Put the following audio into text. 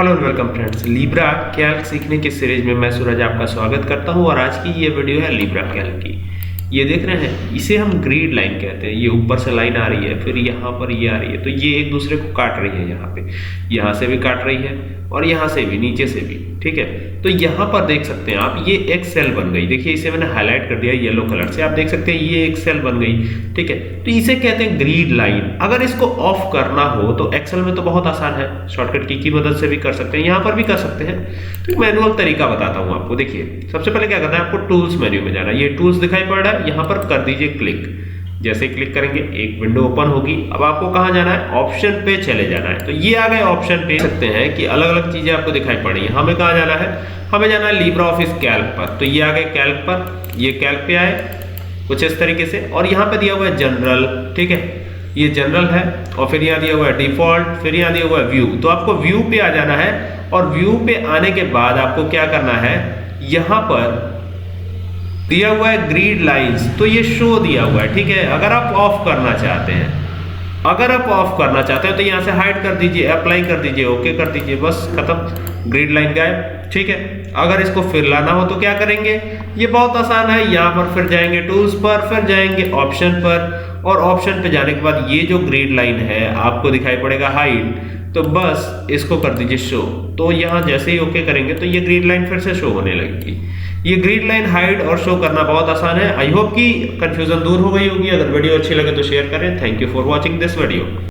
Hello and welcome friends, Libra Calc सीखने की series में मैं सूरज आपका स्वागत करता हूं और आज की ये वीडियो है लिब्रा कैल्क की। ये देख रहे हैं, इसे हम ग्रिड लाइन कहते हैं। ये ऊपर से लाइन आ रही है, फिर यहाँ पर ये आ रही है, तो ये एक दूसरे को काट रही है। यहाँ से भी काट रही है और यहाँ से भी, नीचे से भी। ठीक है, तो यहाँ पर देख सकते हैं आप, ये एक सेल बन गई। देखिए, इसे मैंने हाईलाइट कर दिया येलो कलर से, आप देख सकते हैं ये एक सेल बन गई। ठीक है, तो इसे कहते हैं ग्रिड लाइन। अगर इसको ऑफ करना हो तो एक्सेल में तो बहुत आसान है, शॉर्टकट की मदद से भी कर सकते हैं, यहाँ पर भी कर सकते हैं। तो मैनुअल तरीका बताता हूँ आपको। देखिए, सबसे पहले क्या करना है, आपको टूल्स मेन्यू में जाना है। ये टूल्स दिखाई पड़ रहा है, यहाँ पर कर दीजिए क्लिक। जैसे क्लिक करेंगे एक विंडो ओपन होगी। अब आपको कहाँ जाना है, ऑप्शन पे चले जाना है। तो ये आ गए ऑप्शन पे। सकते हैं कि अलग अलग चीजें आपको दिखाई पड़ रही है। हमें कहाँ जाना है, हमें जाना है लिब्रा ऑफिस कैल्क पर। तो ये आ गए कैल्क पर, ये कैल्क पे आए कुछ इस तरीके से, और यहाँ पे दिया हुआ है जनरल। ठीक है, ये जनरल है, और फिर यहाँ दिया हुआ है डिफॉल्ट, फिर यहाँ दिया हुआ है व्यू। तो आपको व्यू पे आ जाना है, और व्यू पे आने के बाद आपको क्या करना है, यहाँ पर दिया हुआ है ग्रिड लाइंस, तो ये शो दिया हुआ है। ठीक है, अगर आप ऑफ करना चाहते हैं, तो यहाँ से हाइड कर दीजिए, अप्लाई कर दीजिए, ओके कर दीजिए, बस खत्म, ग्रिड लाइन गायब। ठीक है, अगर इसको फिर लाना हो तो क्या करेंगे, ये बहुत आसान है। यहाँ पर फिर जाएंगे टूल्स पर, फिर जाएंगे ऑप्शन पर, और ऑप्शन पे जाने के बाद ये जो ग्रिड लाइन है आपको दिखाई पड़ेगा हाइड, तो बस इसको कर दीजिए शो। तो यहाँ जैसे ही ओके करेंगे तो ये ग्रिड लाइन फिर से शो होने लगेगी। ये ग्रिड लाइन हाइड और शो करना बहुत आसान है। आई होप कि कंफ्यूजन दूर हो गई होगी। अगर वीडियो अच्छी लगे तो शेयर करें। Thank you for watching this video.